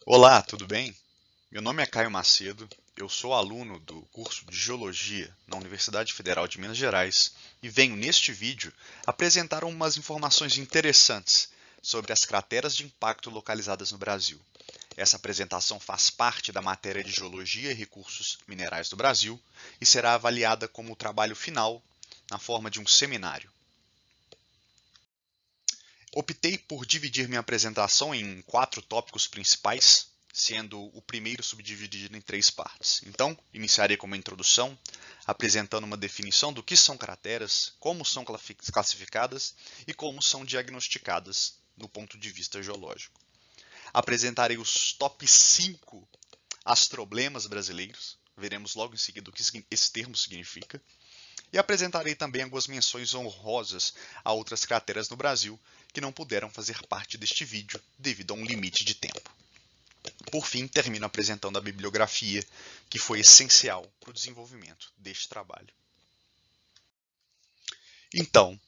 Olá, tudo bem? Meu nome é Caio Macedo, eu sou aluno do curso de Geologia na Universidade Federal de Minas Gerais e venho neste vídeo apresentar umas informações interessantes sobre as crateras de impacto localizadas no Brasil. Essa apresentação faz parte da matéria de Geologia e Recursos Minerais do Brasil e será avaliada como o trabalho final na forma de um seminário. Optei por dividir minha apresentação em 4 tópicos principais, sendo o primeiro subdividido em 3 partes. Então, iniciarei com uma introdução, apresentando uma definição do que são crateras, como são classificadas e como são diagnosticadas no ponto de vista geológico. Apresentarei os top 5 astroblemas brasileiros, veremos logo em seguida o que esse termo significa, e apresentarei também algumas menções honrosas a outras crateras no Brasil que não puderam fazer parte deste vídeo devido a um limite de tempo. Por fim, termino apresentando a bibliografia que foi essencial para o desenvolvimento deste trabalho. Então,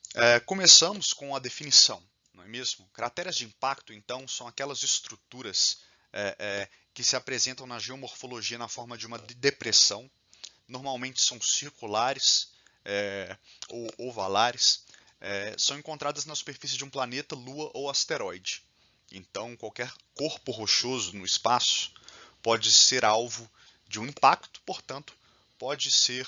começamos com a definição, não é mesmo? Crateras de impacto, então, são aquelas estruturas que se apresentam na geomorfologia na forma de uma depressão. Normalmente são circulares ou ovalares, são encontradas na superfície de um planeta, lua ou asteroide. Então, qualquer corpo rochoso no espaço pode ser alvo de um impacto, portanto, pode ser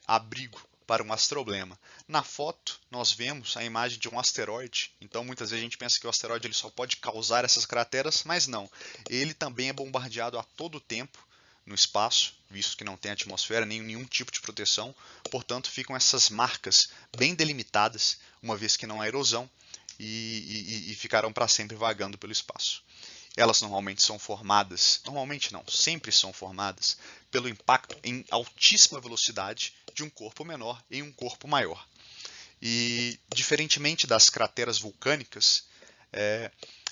abrigo para um astroblema. Na foto, nós vemos a imagem de um asteroide, então muitas vezes a gente pensa que o asteroide ele só pode causar essas crateras, mas não. Ele também é bombardeado a todo tempo no espaço, visto que não tem atmosfera nem nenhum tipo de proteção, portanto ficam essas marcas bem delimitadas, uma vez que não há erosão, e ficarão para sempre vagando pelo espaço. Elas normalmente são formadas, normalmente não, sempre são formadas pelo impacto em altíssima velocidade de um corpo menor em um corpo maior. E, diferentemente das crateras vulcânicas,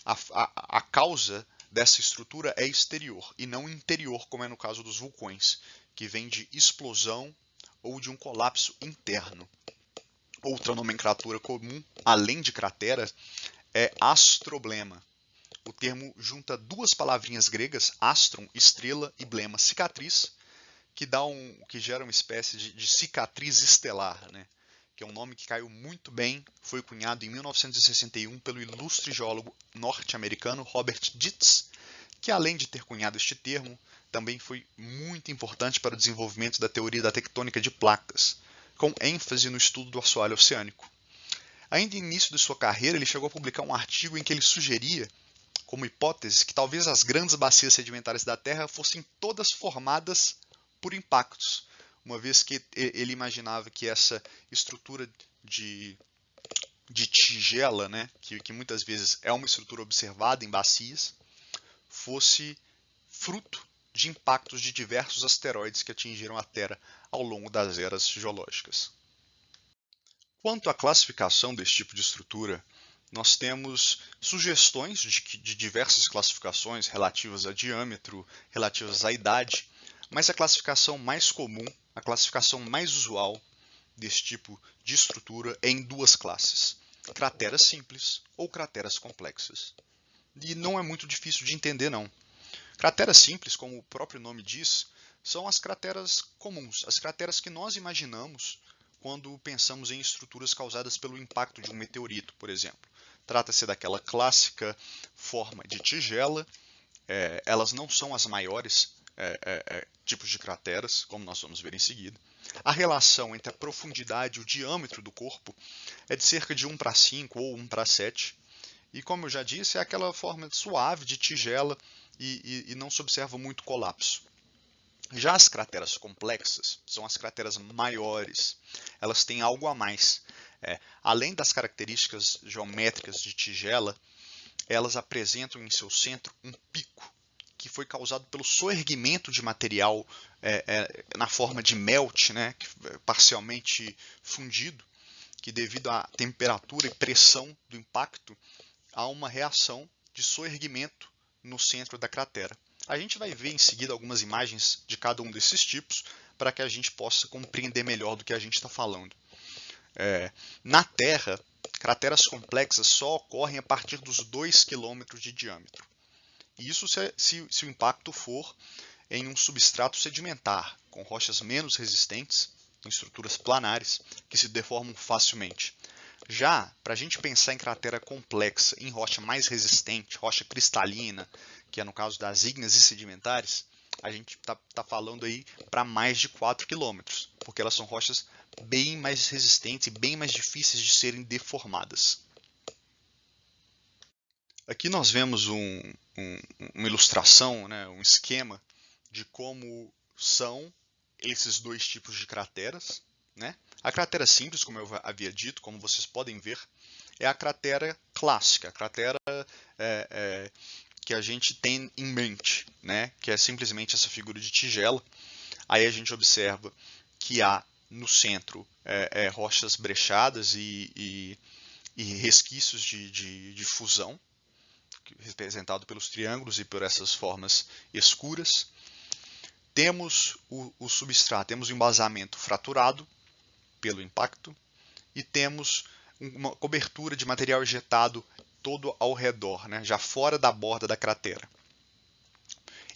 a causa dessa estrutura é exterior e não interior, como é no caso dos vulcões, que vem de explosão ou de um colapso interno. Outra nomenclatura comum, além de cratera, é astroblema. O termo junta duas palavrinhas gregas, astron, estrela, e blema, cicatriz, que gera uma espécie de cicatriz estelar, né? Que é um nome que caiu muito bem, foi cunhado em 1961 pelo ilustre geólogo norte-americano Robert Dietz, que além de ter cunhado este termo, também foi muito importante para o desenvolvimento da teoria da tectônica de placas, com ênfase no estudo do assoalho oceânico. Ainda no início de sua carreira, ele chegou a publicar um artigo em que ele sugeria, como hipótese, que talvez as grandes bacias sedimentares da Terra fossem todas formadas por impactos, uma vez que ele imaginava que essa estrutura de, de tigela, né, que muitas vezes é uma estrutura observada em bacias, fosse fruto de impactos de diversos asteroides que atingiram a Terra ao longo das eras geológicas. Quanto à classificação desse tipo de estrutura, nós temos sugestões de diversas classificações relativas a diâmetro, relativas à idade, mas a classificação mais comum, a classificação mais usual desse tipo de estrutura é em duas classes: crateras simples ou crateras complexas. E não é muito difícil de entender, não. Crateras simples, como o próprio nome diz, são as crateras comuns, as crateras que nós imaginamos quando pensamos em estruturas causadas pelo impacto de um meteorito, por exemplo. Trata-se daquela clássica forma de tigela, elas não são as maiores tipos de crateras, como nós vamos ver em seguida. A relação entre a profundidade e o diâmetro do corpo é de cerca de 1:5 ou 1:7, e como eu já disse, é aquela forma suave de tigela e não se observa muito colapso. Já as crateras complexas são as crateras maiores, elas têm algo a mais. Além das características geométricas de tigela, elas apresentam em seu centro um pico que foi causado pelo soerguimento de material na forma de melt, né, parcialmente fundido, que devido à temperatura e pressão do impacto, há uma reação de soerguimento no centro da cratera. A gente vai ver em seguida algumas imagens de cada um desses tipos para que a gente possa compreender melhor do que a gente está falando. Na Terra, crateras complexas só ocorrem a partir dos 2 km de diâmetro. Isso se o impacto for em um substrato sedimentar, com rochas menos resistentes, em estruturas planares, que se deformam facilmente. Já, para a gente pensar em cratera complexa, em rocha mais resistente, rocha cristalina, que é no caso das ígneas e sedimentares, a gente está falando aí para mais de 4 quilômetros, porque elas são rochas bem mais resistentes e bem mais difíceis de serem deformadas. Aqui nós vemos uma ilustração, né, um esquema de como são esses dois tipos de crateras. Né? A cratera simples, como eu havia dito, como vocês podem ver, é a cratera clássica, a cratera que a gente tem em mente, né? Que é simplesmente essa figura de tigela. Aí a gente observa que há no centro rochas brechadas e resquícios de fusão, representado pelos triângulos e por essas formas escuras. Temos o substrato, temos o embasamento fraturado pelo impacto e temos uma cobertura de material ejetado todo ao redor, né, já fora da borda da cratera.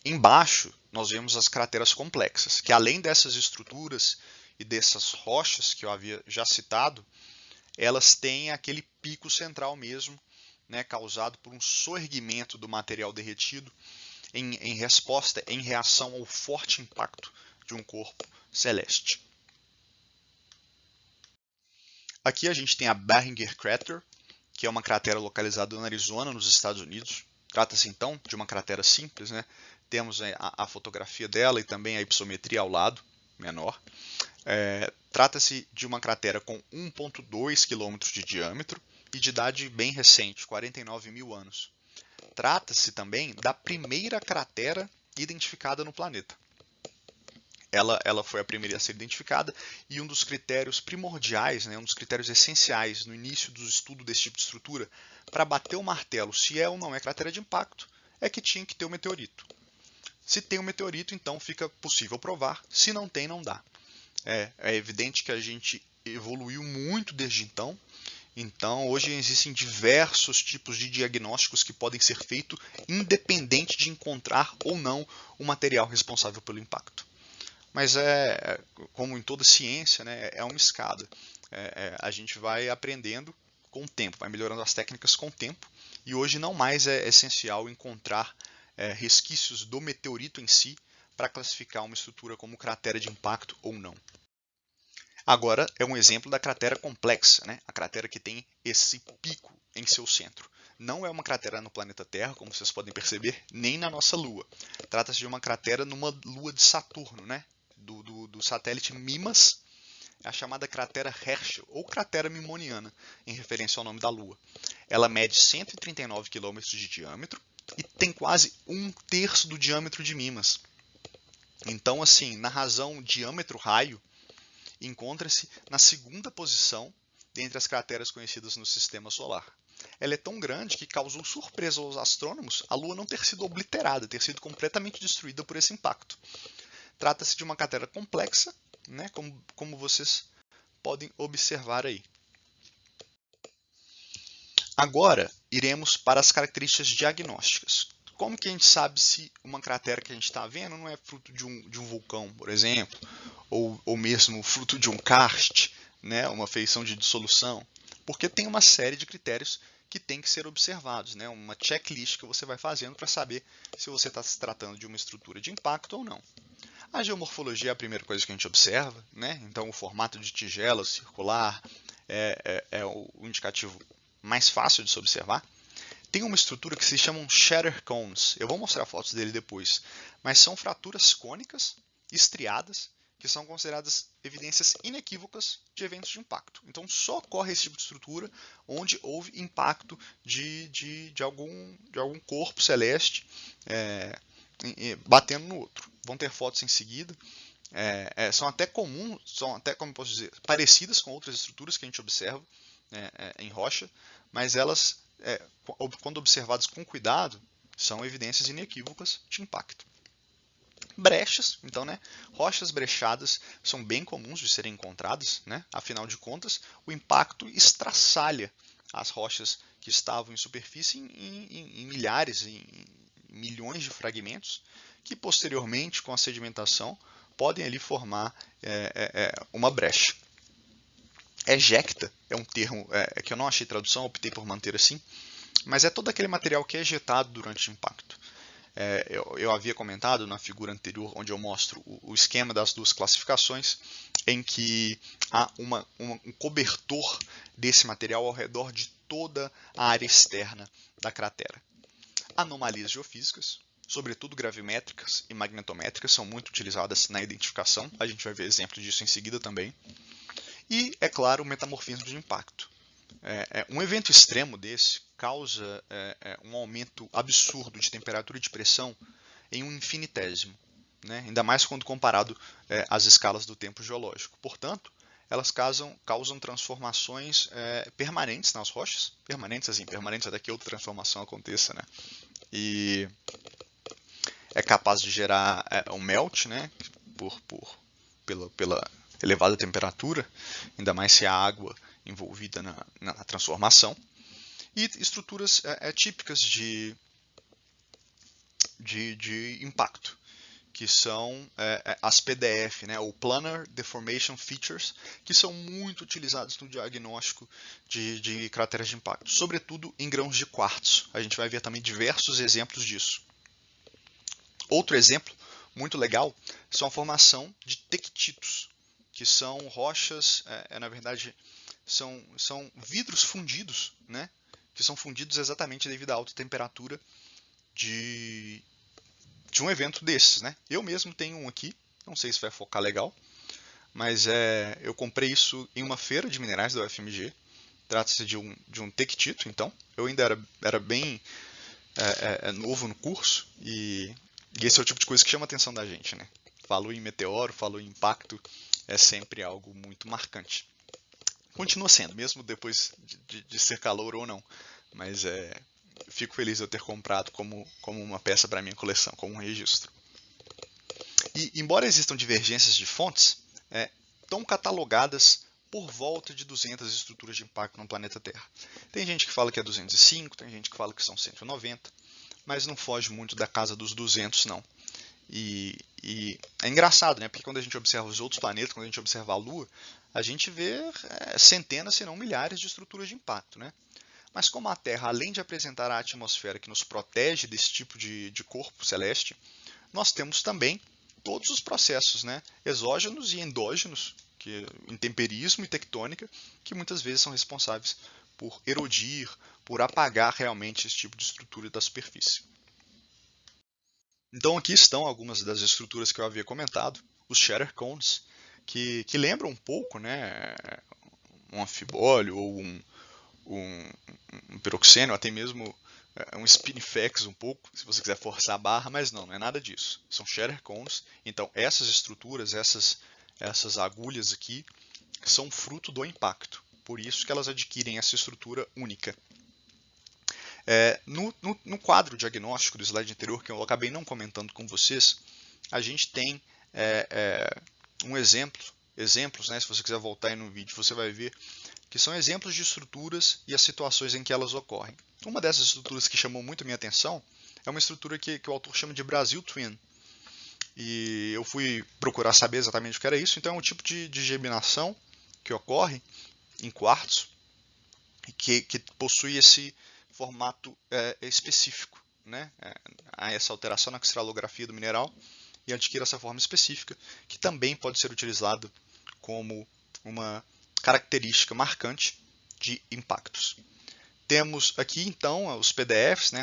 Embaixo, nós vemos as crateras complexas, que além dessas estruturas e dessas rochas que eu havia já citado, elas têm aquele pico central mesmo, né, causado por um soerguimento do material derretido em resposta, em reação ao forte impacto de um corpo celeste. Aqui a gente tem a Barringer Crater, que é uma cratera localizada no Arizona, nos Estados Unidos. Trata-se então de uma cratera simples, né? Temos a fotografia dela e também a hipossometria ao lado, menor. Trata-se de uma cratera com 1,2 km de diâmetro e de idade bem recente, 49 mil anos. Trata-se também da primeira cratera identificada no planeta. Ela foi a primeira a ser identificada e um dos critérios primordiais, né, um dos critérios essenciais no início do estudo desse tipo de estrutura, para bater o martelo se é ou não é cratera de impacto, é que tinha que ter um meteorito. Se tem um meteorito, então fica possível provar. Se não tem, não dá. É evidente que a gente evoluiu muito desde então. Então, hoje existem diversos tipos de diagnósticos que podem ser feitos independente de encontrar ou não o material responsável pelo impacto. Mas como em toda ciência, né, é uma escada. A gente vai aprendendo com o tempo, vai melhorando as técnicas com o tempo. E hoje não mais é essencial encontrar resquícios do meteorito em si para classificar uma estrutura como cratera de impacto ou não. Agora é um exemplo da cratera complexa, né? A cratera que tem esse pico em seu centro. Não é uma cratera no planeta Terra, como vocês podem perceber, nem na nossa Lua. Trata-se de uma cratera numa lua de Saturno, né? Do satélite Mimas, a chamada cratera Herschel, ou cratera mimoniana, em referência ao nome da Lua. Ela mede 139 km de diâmetro e tem quase 1/3 do diâmetro de Mimas. Então, assim, na razão diâmetro-raio, encontra-se na segunda posição dentre as crateras conhecidas no Sistema Solar. Ela é tão grande que causou surpresa aos astrônomos a Lua não ter sido obliterada, ter sido destruída por esse impacto. Trata-se de uma cratera complexa, né, como vocês podem observar aí. Agora, iremos para as características diagnósticas. Como que a gente sabe se uma cratera que a gente está vendo não é fruto de um vulcão, por exemplo, ou mesmo fruto de um karst, né, uma feição de dissolução? Porque tem uma série de critérios que tem que ser observados, né, uma checklist que você vai fazendo para saber se você está se tratando de uma estrutura de impacto ou não. A geomorfologia é a primeira coisa que a gente observa, né? Então o formato de tigela circular é o indicativo mais fácil de se observar. Tem uma estrutura que se chamam shatter cones. Eu vou mostrar fotos dele depois. Mas são fraturas cônicas, estriadas, que são consideradas evidências inequívocas de eventos de impacto. Então só ocorre esse tipo de estrutura onde houve impacto de algum corpo celeste batendo no outro. Vão ter fotos em seguida. São até comuns, são até, como posso dizer, parecidas com outras estruturas que a gente observa em rocha, mas elas, quando observadas com cuidado, são evidências inequívocas de impacto. Brechas, então, né, rochas brechadas são bem comuns de serem encontradas, né, afinal de contas, o impacto estraçalha as rochas que estavam em superfície em milhares, milhões de fragmentos que posteriormente, com a sedimentação, podem ali formar uma brecha. Ejecta é um termo que eu não achei tradução, optei por manter assim, mas é todo aquele material que é ejetado durante o impacto. Eu havia comentado na figura anterior, onde eu mostro o esquema das duas classificações, em que há um cobertor desse material ao redor de toda a área externa da cratera. Anomalias geofísicas, sobretudo gravimétricas e magnetométricas, são muito utilizadas na identificação. A gente vai ver exemplos disso em seguida também. E, é claro, o metamorfismo de impacto. Um evento extremo desse causa um aumento absurdo de temperatura e de pressão em um infinitésimo, né? Ainda mais quando comparado às escalas do tempo geológico. Portanto, elas causam transformações permanentes nas rochas, permanentes até que outra transformação aconteça, né? E é capaz de gerar um melt, né? Pela elevada temperatura, ainda mais se a água envolvida na transformação, e estruturas típicas de impacto, que são as PDF, né, ou Planar Deformation Features, que são muito utilizados no diagnóstico de crateras de impacto, sobretudo em grãos de quartzo. A gente vai ver também diversos exemplos disso. Outro exemplo muito legal são a formação de tectitos, que são rochas, na verdade, são vidros fundidos, né? Que são fundidos exatamente devido à alta temperatura de um evento desses, né? Eu mesmo tenho um aqui, não sei se vai focar legal, mas eu comprei isso em uma feira de minerais da UFMG. Trata-se de um tectito, então. Eu ainda era bem novo no curso e esse é o tipo de coisa que chama a atenção da gente, né? Falou em meteoro, falou em impacto, é sempre algo muito marcante. Continua sendo, mesmo depois de ser calor ou não. Mas fico feliz de eu ter comprado como uma peça para a minha coleção, como um registro. E, embora existam divergências de fontes, estão catalogadas por volta de 200 estruturas de impacto no planeta Terra. Tem gente que fala que é 205, tem gente que fala que são 190, mas não foge muito da casa dos 200, não. E é engraçado, né? Porque quando a gente observa os outros planetas, quando a gente observa a Lua, a gente vê centenas, se não milhares de estruturas de impacto, né? Mas como a Terra, além de apresentar a atmosfera que nos protege desse tipo de corpo celeste, nós temos também todos os processos, né? Exógenos e endógenos, intemperismo e tectônica, que muitas vezes são responsáveis por erodir, por apagar realmente esse tipo de estrutura da superfície. Então aqui estão algumas das estruturas que eu havia comentado, os shatter cones, que lembram um pouco, né, um anfibólio ou um piroxênio, até mesmo um spinifex um pouco, se você quiser forçar a barra, mas não é nada disso. São shatter cones, então essas estruturas, essas agulhas aqui, são fruto do impacto, por isso que elas adquirem essa estrutura única. No quadro diagnóstico do slide anterior, que eu acabei não comentando com vocês, a gente tem exemplos, né, se você quiser voltar aí no vídeo, você vai ver que são exemplos de estruturas e as situações em que elas ocorrem. Uma dessas estruturas que chamou muito a minha atenção é uma estrutura que o autor chama de Brazil Twin. E eu fui procurar saber exatamente o que era isso, então é um tipo de geminação que ocorre em quartzo que possui esse formato específico, né? Há essa alteração na cristalografia do mineral e adquire essa forma específica, que também pode ser utilizado como uma característica marcante de impactos. Temos aqui então os PDFs, né,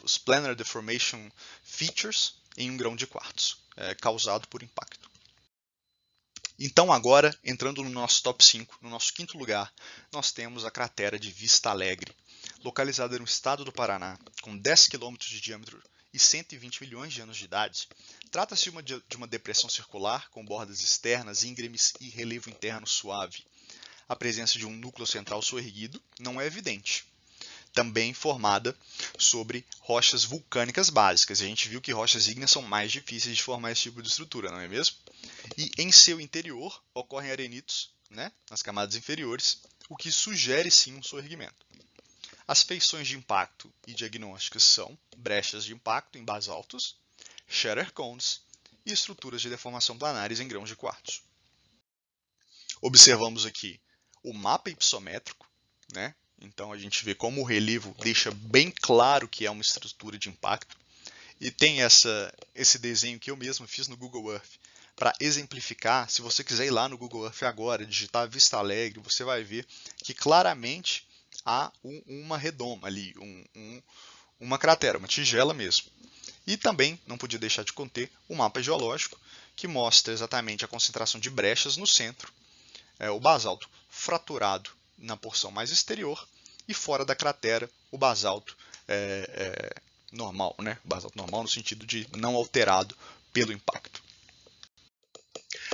os Planar Deformation Features em um grão de quartzo, causado por impacto. Então agora, entrando no nosso top 5, no nosso quinto lugar, nós temos a cratera de Vista Alegre, localizada no estado do Paraná, com 10 km de diâmetro e 120 milhões de anos de idade. Trata-se de uma depressão circular com bordas externas íngremes e relevo interno suave. A presença de um núcleo central soerguido não é evidente. Também formada sobre rochas vulcânicas básicas. A gente viu que rochas ígneas são mais difíceis de formar esse tipo de estrutura, não é mesmo? E em seu interior ocorrem arenitos, né, nas camadas inferiores, o que sugere sim um soerguimento. As feições de impacto e diagnósticas são brechas de impacto em basaltos, shatter cones e estruturas de deformação planares em grãos de quartzo. Observamos aqui o mapa hipossométrico, né? Então a gente vê como o relevo deixa bem claro que é uma estrutura de impacto. E tem esse desenho que eu mesmo fiz no Google Earth para exemplificar. Se você quiser ir lá no Google Earth agora, digitar Vista Alegre, você vai ver que claramente há uma redoma ali, uma cratera, uma tigela mesmo. E também não podia deixar de conter o mapa geológico, que mostra exatamente a concentração de brechas no centro, o basalto fraturado na porção mais exterior e fora da cratera o basalto normal, né? Basalto normal no sentido de não alterado pelo impacto.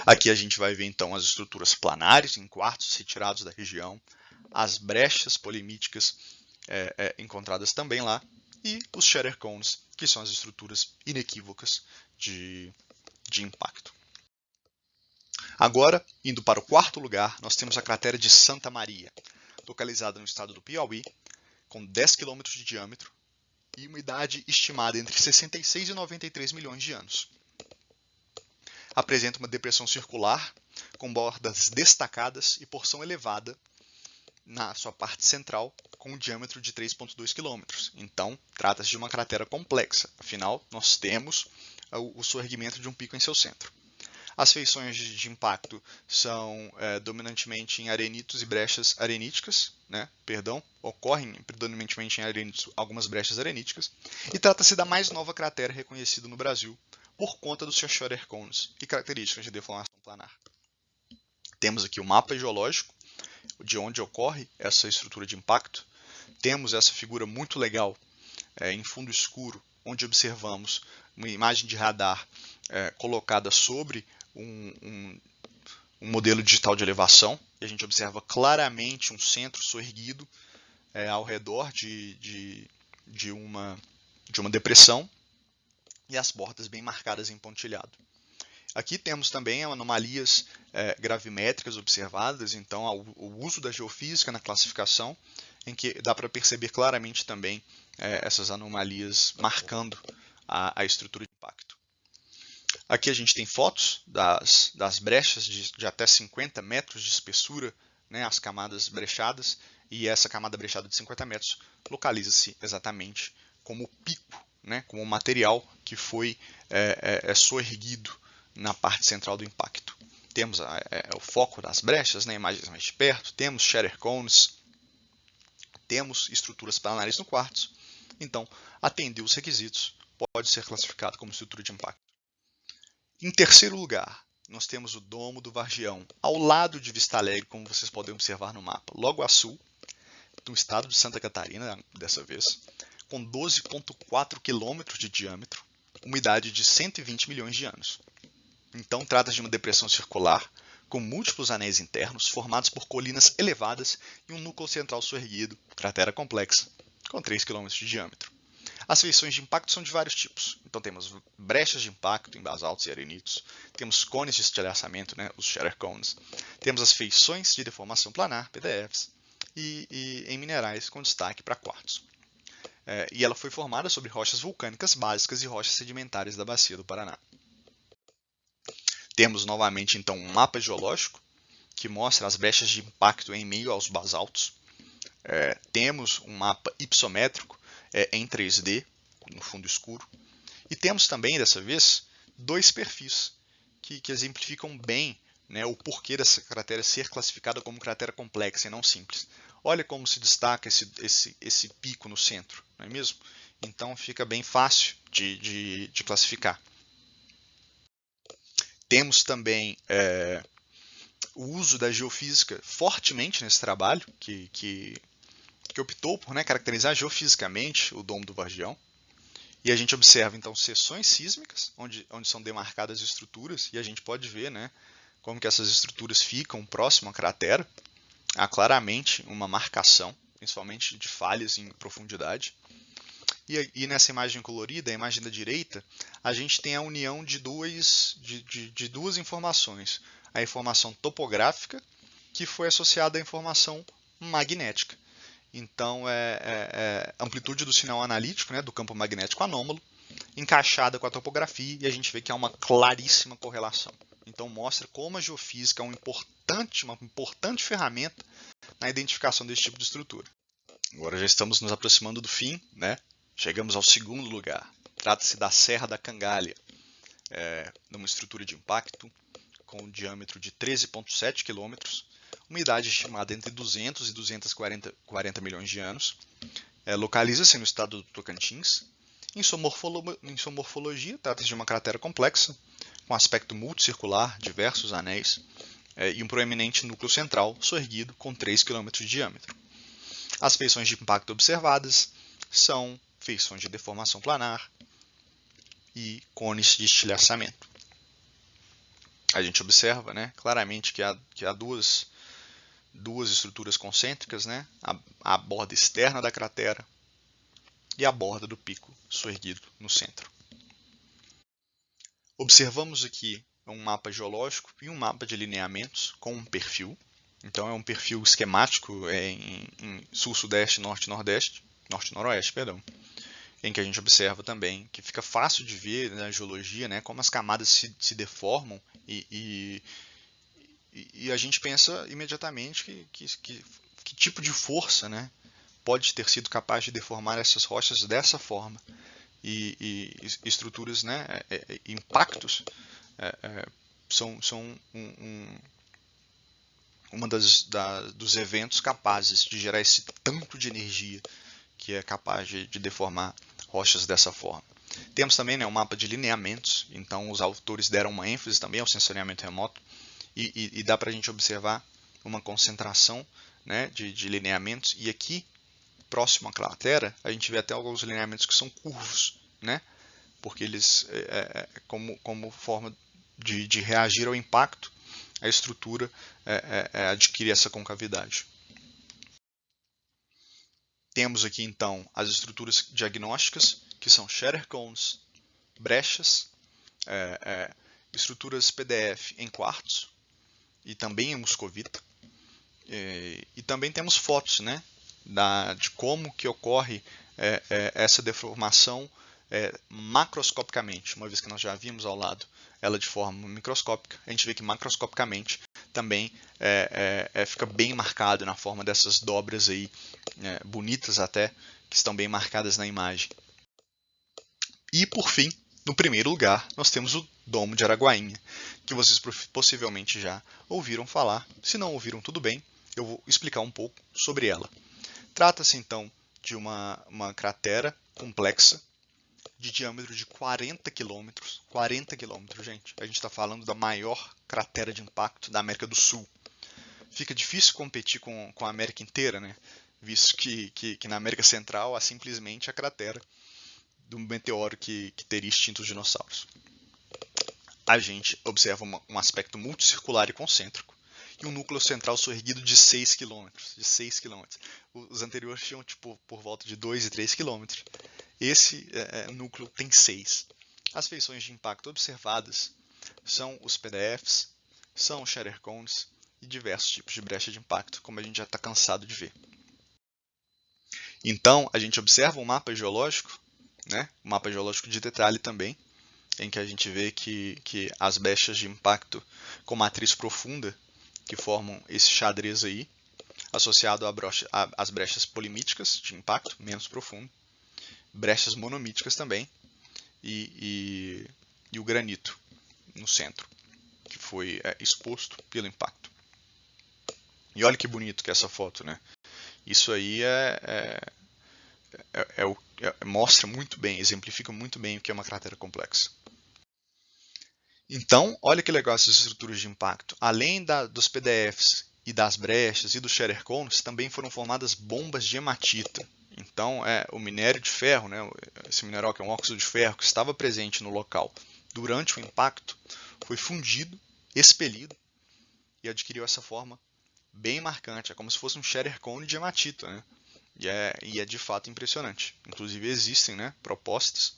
Aqui a gente vai ver então as estruturas planares em quartos retirados da região, as brechas polimíticas encontradas também lá e os shatter cones, que são as estruturas inequívocas de impacto. Agora, indo para o quarto lugar, nós temos a cratera de Santa Maria, localizada no estado do Piauí, com 10 km de diâmetro e uma idade estimada entre 66 e 93 milhões de anos. Apresenta uma depressão circular, com bordas destacadas e porção elevada na sua parte central, com um diâmetro de 3,2 km. Então, trata-se de uma cratera complexa, afinal, nós temos o soerguimento de um pico em seu centro. As feições de impacto são dominantemente em arenitos e brechas areníticas, ocorrem predominantemente em arenitos algumas brechas areníticas, e trata-se da mais nova cratera reconhecida no Brasil por conta dos seus shatter cones e características de deformação planar. Temos aqui o mapa geológico de onde ocorre essa estrutura de impacto. Temos essa figura muito legal em fundo escuro, onde observamos uma imagem de radar colocada sobre um modelo digital de elevação, e a gente observa claramente um centro soerguido ao redor de uma depressão e as bordas bem marcadas em pontilhado. Aqui temos também anomalias gravimétricas observadas, então o uso da geofísica na classificação, em que dá para perceber claramente também essas anomalias marcando a estrutura de impacto. Aqui a gente tem fotos das brechas de até 50 metros de espessura, as camadas brechadas, e essa camada brechada de 50 metros localiza-se exatamente como o pico, como o material que foi soerguido na parte central do impacto. Temos o foco das brechas, imagens mais de perto, temos shatter cones, temos estruturas planares no quartzo. Então, atender os requisitos, pode ser classificado como estrutura de impacto. Em terceiro lugar, nós temos o Domo do Vargião, ao lado de Vista Alegre, como vocês podem observar no mapa, logo a sul, no estado de Santa Catarina, dessa vez, com 12,4 km de diâmetro, uma idade de 120 milhões de anos. Então, trata-se de uma depressão circular, com múltiplos anéis internos, formados por colinas elevadas e um núcleo central soerguido, cratera complexa, com 3 km de diâmetro. As feições de impacto são de vários tipos. Então temos brechas de impacto em basaltos e arenitos, temos cones de estilhaçamento, os shatter cones, temos as feições de deformação planar, PDFs, e em minerais com destaque para quartzo. E ela foi formada sobre rochas vulcânicas básicas e rochas sedimentares da bacia do Paraná. Temos novamente então um mapa geológico que mostra as brechas de impacto em meio aos basaltos. Temos um mapa hipossométrico em 3D, no fundo escuro. E temos também, dessa vez, dois perfis que exemplificam bem o porquê dessa cratera ser classificada como cratera complexa e não simples. Olha como se destaca esse pico no centro, não é mesmo? Então fica bem fácil de classificar. Temos também o uso da geofísica fortemente nesse trabalho, que optou por caracterizar geofisicamente o Domo do Vargião. E a gente observa, então, seções sísmicas, onde são demarcadas estruturas, e a gente pode ver como que essas estruturas ficam próximo à cratera. Há claramente uma marcação, principalmente de falhas em profundidade. E nessa imagem colorida, a imagem da direita, a gente tem a união de duas informações. A informação topográfica, que foi associada à informação magnética. Então, amplitude do sinal analítico, né, do campo magnético anômalo, encaixada com a topografia, e a gente vê que há uma claríssima correlação. Então, mostra como a geofísica é uma importante ferramenta na identificação desse tipo de estrutura. Agora já estamos nos aproximando do fim, né? Chegamos ao segundo lugar. Trata-se da Serra da Cangalha, numa estrutura de impacto com um diâmetro de 13,7 km, uma idade estimada entre 200 e 240 milhões de anos. Localiza-se no estado do Tocantins. Em sua morfologia, trata-se de uma cratera complexa, com aspecto multicircular, diversos anéis, e um proeminente núcleo central, soerguido, com 3 km de diâmetro. As feições de impacto observadas são feições de deformação planar e cones de estilhaçamento. A gente observa, né, claramente que há duas estruturas concêntricas, né, a borda externa da cratera e a borda do pico soerguido no centro. Observamos aqui um mapa geológico e um mapa de lineamentos com um perfil. Então é um perfil esquemático em sul-sudeste, norte-nordeste, norte-noroeste, perdão, em que a gente observa também que fica fácil de ver na geologia, né, como as camadas se deformam e a gente pensa imediatamente que tipo de força, né, pode ter sido capaz de deformar essas rochas dessa forma. E estruturas, né, impactos, são uma dos eventos capazes de gerar esse tanto de energia que é capaz de deformar rochas dessa forma. Temos também, né, um mapa de lineamentos, então os autores deram uma ênfase também ao sensoriamento remoto e dá para a gente observar uma concentração, né, de lineamentos, e aqui, próximo à cratera, a gente vê até alguns lineamentos que são curvos, né, porque eles, como forma de reagir ao impacto, a estrutura adquire essa concavidade. Temos aqui então as estruturas diagnósticas, que são shatter cones, brechas, estruturas PDF em quartzo e também em muscovita. E também temos fotos, né, de como que ocorre essa deformação macroscopicamente, uma vez que nós já vimos ao lado ela de forma microscópica, a gente vê que macroscopicamente também fica bem marcado na forma dessas dobras aí, bonitas até, que estão bem marcadas na imagem. E por fim, no primeiro lugar, nós temos o Domo de Araguainha, que vocês possivelmente já ouviram falar. Se não ouviram, tudo bem, eu vou explicar um pouco sobre ela. Trata-se então de uma cratera complexa, de diâmetro de 40 quilômetros. 40 quilômetros, gente. A gente está falando da maior cratera de impacto da América do Sul. Fica difícil competir com a América inteira, né? Visto que na América Central há simplesmente a cratera do meteoro que teria extinto os dinossauros. A gente observa um aspecto multicircular e concêntrico e um núcleo central soerguido de 6 km. Os anteriores tinham por volta de 2 e 3 km. Esse núcleo tem 6. As feições de impacto observadas são os PDFs, são os shatter cones e diversos tipos de brecha de impacto, como a gente já está cansado de ver. Então, a gente observa um mapa geológico, né, um mapa geológico de detalhe também, em que a gente vê que as brechas de impacto com matriz profunda, que formam esse xadrez aí, associado às brechas polimíticas de impacto, menos profundo, brechas monomíticas também, e o granito no centro, que foi exposto pelo impacto. E olha que bonito que é essa foto, né? Isso aí mostra muito bem, exemplifica muito bem o que é uma cratera complexa. Então, olha que legal essas estruturas de impacto. Além dos PDFs e das brechas e dos shatter cones, também foram formadas bombas de hematita. Então, o minério de ferro, né, esse mineral que é um óxido de ferro, que estava presente no local durante o impacto, foi fundido, expelido e adquiriu essa forma bem marcante. É como se fosse um shatter cone de hematita, né? E é de fato impressionante. Inclusive existem, né, propostas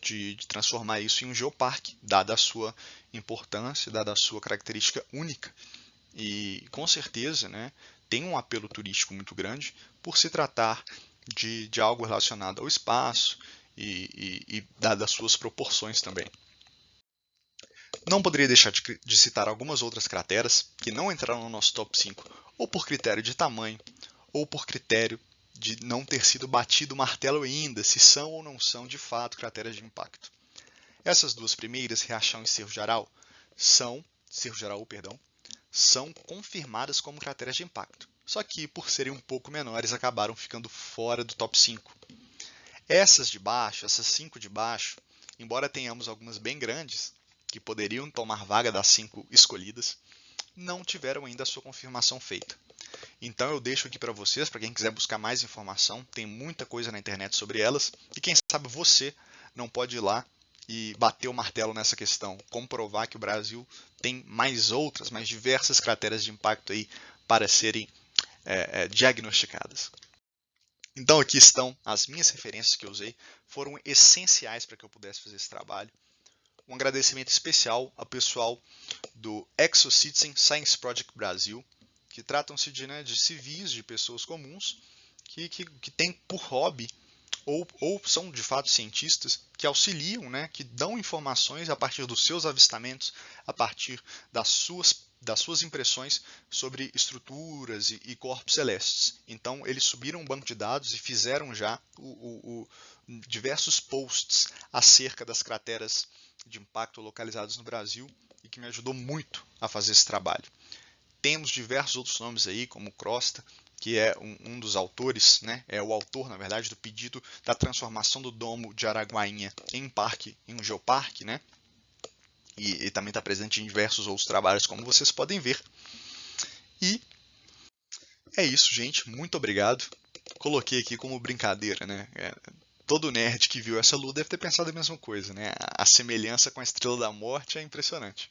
de transformar isso em um geoparque, dada a sua importância, dada a sua característica única. E com certeza, né, tem um apelo turístico muito grande por se tratar de algo relacionado ao espaço e dadas suas proporções também. Não poderia deixar de citar algumas outras crateras que não entraram no nosso top 5, ou por critério de tamanho, ou por critério de não ter sido batido o martelo ainda, se são ou não são de fato crateras de impacto. Essas duas primeiras, Riachão e Cerro Jaraú, são confirmadas como crateras de impacto, só que por serem um pouco menores acabaram ficando fora do top 5. Essas 5 de baixo, embora tenhamos algumas bem grandes, que poderiam tomar vaga das 5 escolhidas, não tiveram ainda a sua confirmação feita. Então eu deixo aqui para vocês, para quem quiser buscar mais informação, tem muita coisa na internet sobre elas, e quem sabe você não pode ir lá e bater o martelo nessa questão, comprovar que o Brasil tem mais diversas crateras de impacto aí para serem diagnosticadas. Então aqui estão as minhas referências que eu usei, foram essenciais para que eu pudesse fazer esse trabalho. Um agradecimento especial ao pessoal do ExoCitizen Science Project Brasil, que tratam-se de civis, de pessoas comuns, que têm por hobby, ou são de fato cientistas, que auxiliam, que dão informações a partir dos seus avistamentos, a partir das suas impressões sobre estruturas e corpos celestes. Então, eles subiram um banco de dados e fizeram já diversos posts acerca das crateras de impacto localizados no Brasil e que me ajudou muito a fazer esse trabalho. Temos diversos outros nomes aí, como Crosta, que é um dos autores, é o autor, na verdade, do pedido da transformação do domo de Araguainha em um geoparque, e também está presente em diversos outros trabalhos, como vocês podem ver. E é isso, gente. Muito obrigado. Coloquei aqui como brincadeira, todo nerd que viu essa lua deve ter pensado a mesma coisa, A semelhança com a Estrela da Morte é impressionante.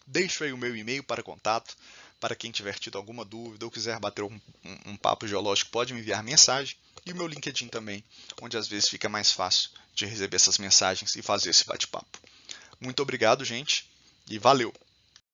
Deixo aí o meu e-mail para contato. Para quem tiver tido alguma dúvida ou quiser bater um papo geológico, pode me enviar mensagem. E o meu LinkedIn também, onde às vezes fica mais fácil de receber essas mensagens e fazer esse bate-papo. Muito obrigado, gente, e valeu!